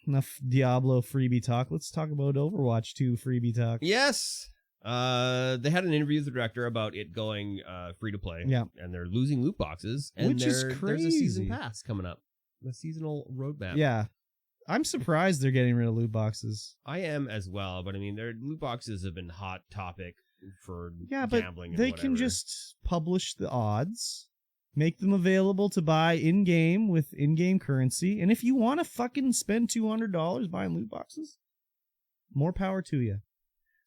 enough Diablo freebie talk. Let's talk about Overwatch 2 freebie talk. Yes. They had an interview with the director about it going free to play. Yeah. And they're losing loot boxes. And Which is crazy. There's a season pass coming up. The seasonal roadmap. Yeah. I'm surprised they're getting rid of loot boxes. I am as well, but I mean, their loot boxes have been hot topic for but gambling. they can just publish the odds, make them available to buy in game with in-game currency, and if you want to fucking spend $200 buying loot boxes, more power to you.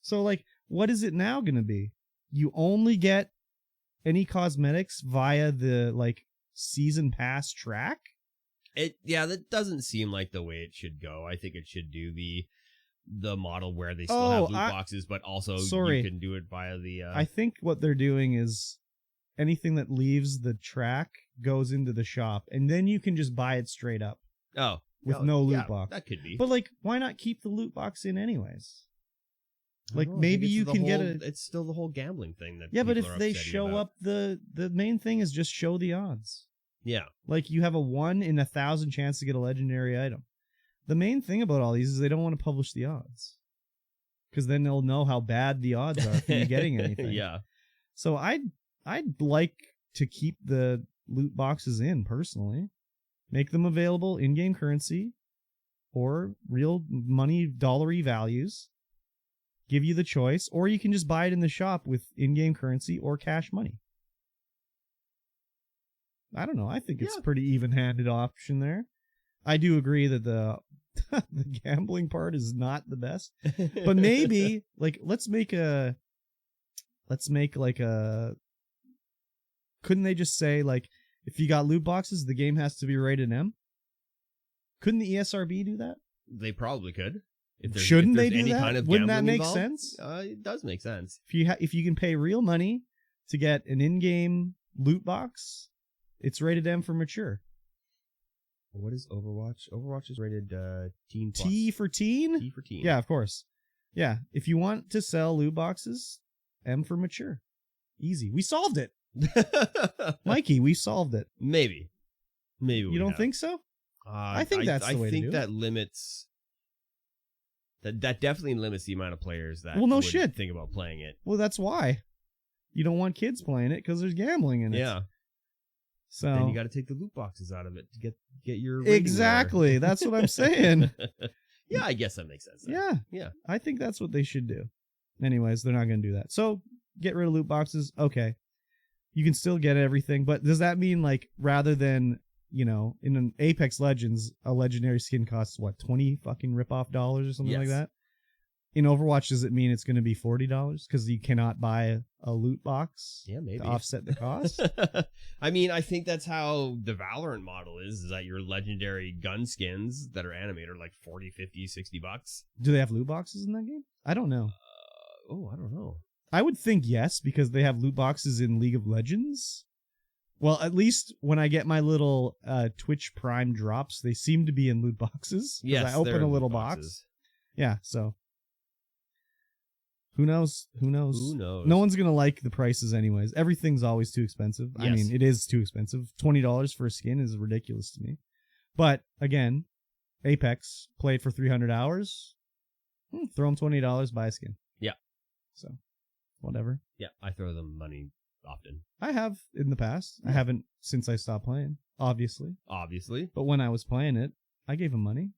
So, like, what is it now going to be? You only get any cosmetics via the like season pass track? That doesn't seem like the way it should go. I think it should do the model where they still have loot boxes, but also you can do it via the... I think what they're doing is anything that leaves the track goes into the shop, and then you can just buy it straight up. Oh. With no loot box. That could be. But, like, why not keep the loot box in anyways? Like, maybe you can get a... It's still the whole gambling thing that Yeah, but if they show up, the main thing is just show the odds. Yeah. Like, you have a 1 in 1,000 chance to get a legendary item. The main thing about all these is they don't want to publish the odds. Because then they'll know how bad the odds are for you getting anything. Yeah. So I'd like to keep the loot boxes in, personally. Make them available in-game currency or real money, dollary values. Give you the choice. Or you can just buy it in the shop with in-game currency or cash money. I don't know. I think it's a pretty even-handed option there. I do agree that the gambling part is not the best, but maybe like let's make like a. Couldn't they just say like if you got loot boxes, the game has to be rated M? Couldn't the ESRB do that? They probably could. Shouldn't they do any that? Kind of Wouldn't that make involved? sense? It does make sense. If you can pay real money to get an in-game loot box, it's rated M for mature. What is Overwatch? Overwatch is rated teen plus. T for teen? T for teen. Yeah, of course. Yeah, if you want to sell loot boxes, M for mature. Easy. We solved it. Mikey, we solved it. Maybe. You don't think so? I think that's the way to do it. I think that limits... That definitely limits the amount of players that shit. think about playing it. Well, that's why. You don't want kids playing it because there's gambling in it. Yeah. So then you got to take the loot boxes out of it to get your exactly. That's what I'm saying. Yeah, I guess that makes sense. Then. Yeah. I think that's what they should do. Anyways, they're not going to do that. So get rid of loot boxes. Okay, you can still get everything, but does that mean like rather than in an Apex Legends, a legendary skin costs what, 20 fucking rip-off dollars or something like that? In Overwatch, does it mean it's going to be $40 because you cannot buy a loot box maybe to offset the cost? I mean, I think that's how the Valorant model is that your legendary gun skins that are animated are like 40, 50, 60 bucks. Do they have loot boxes in that game? I don't know. I don't know. I would think yes, because they have loot boxes in League of Legends. Well, at least when I get my little Twitch Prime drops, they seem to be in loot boxes. Yes, I open a little box. Yeah, so... Who knows? No one's going to like the prices anyways. Everything's always too expensive. Yes. I mean, it is too expensive. $20 for a skin is ridiculous to me. But, again, Apex, played for 300 hours. Throw them $20, buy a skin. Yeah. So, whatever. Yeah, I throw them money often. I have in the past. Yeah. I haven't since I stopped playing, obviously. But when I was playing it, I gave them money.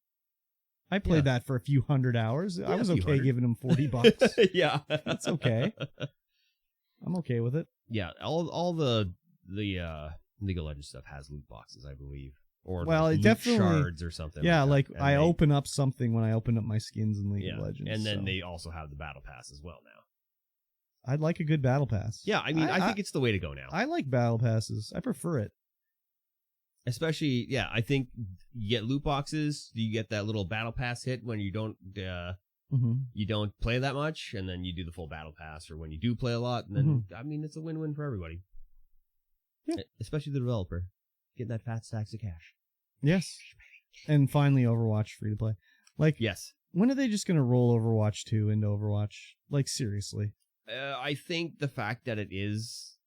I played that for a few hundred hours. I was okay giving them $40. Yeah. That's okay. I'm okay with it. Yeah, all the League of Legends stuff has loot boxes, I believe. Or it loot definitely shards or something. Yeah, like I open up something when I open up my skins in League of Legends. And then they also have the battle pass as well now. I'd like a good battle pass. Yeah, I mean, I think it's the way to go now. I like battle passes. I prefer it. Especially, I think you get loot boxes. You get that little battle pass hit when you don't you don't play that much, and then you do the full battle pass, or when you do play a lot, and then I mean it's a win-win for everybody. Yeah, especially the developer getting that fat stacks of cash. Yes, and finally Overwatch free to play. Like when are they just gonna roll Overwatch 2 into Overwatch? Like seriously? I think the fact that it is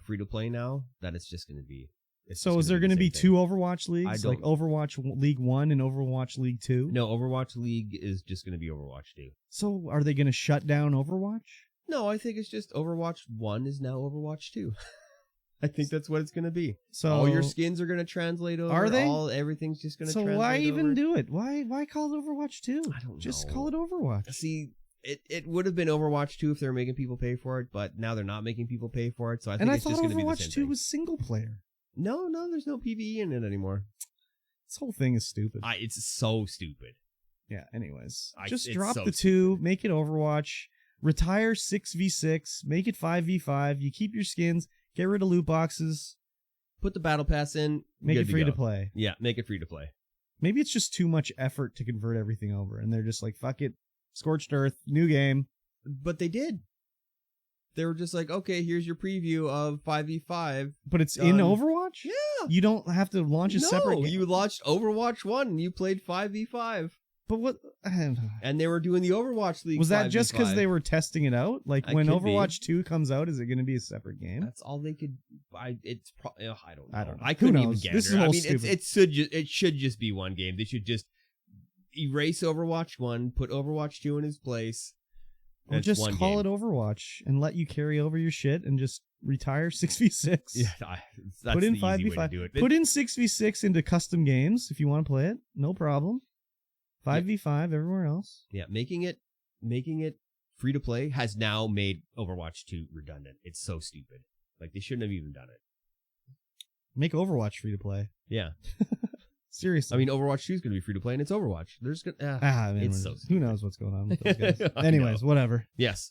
free to play now, that it's just gonna be. So is there going to be 2 Overwatch leagues? I don't- Like Overwatch League 1 and Overwatch League 2? No, Overwatch League is just going to be Overwatch 2. So are they going to shut down Overwatch? No, I think it's just Overwatch 1 is now Overwatch 2. I think that's what it's going to be. So all your skins are going to translate over. Are they? Everything's just going to So translate why even over. do it? Why call it Overwatch 2? I don't know. Just call it Overwatch. See, it would have been Overwatch 2 if they were making people pay for it, but now they're not making people pay for it, so I think it's just going to be the same Overwatch 2 thing. was single player. No, there's no PvE in it anymore. This whole thing is stupid. It's so stupid. Yeah, anyways. It's drop so the 2, make it Overwatch, retire 6v6, make it 5v5, you keep your skins, get rid of loot boxes. Put the battle pass in. Make it free to go. play. Yeah, make it free to play. Maybe it's just too much effort to convert everything over, and they're just like, fuck it, scorched earth, new game. But they did. They were just like, okay, here's your preview of 5v5. But it's in Overwatch? Yeah. You don't have to launch a separate game. You launched Overwatch 1 and you played 5v5. But what? And they were doing the Overwatch League. Was that 5v5. just because they were testing it out? Like when could Overwatch 2 comes out, is it going to be a separate game? That's all they could. I don't know. I don't know. I couldn't Who even knows? gander. This is I all mean, stupid. it should just be one game. They should just erase Overwatch 1, put Overwatch 2 in its place. Or That's just one call game. it Overwatch and let you carry over your shit and just retire 6v6. Yeah, that's Put in the easy way to 5v5. do it. Put in 6v6 into custom games if you want to play it. No problem. 5v5 everywhere else. Yeah, making it free to play has now made Overwatch 2 redundant. It's so stupid. Like they shouldn't have even done it. Make Overwatch free to play. Yeah. Seriously. I mean, Overwatch 2 is going to be free to play, and it's Overwatch. There's gonna man, it's so who stupid. knows what's going on with those guys. I Anyways, know. whatever. Yes.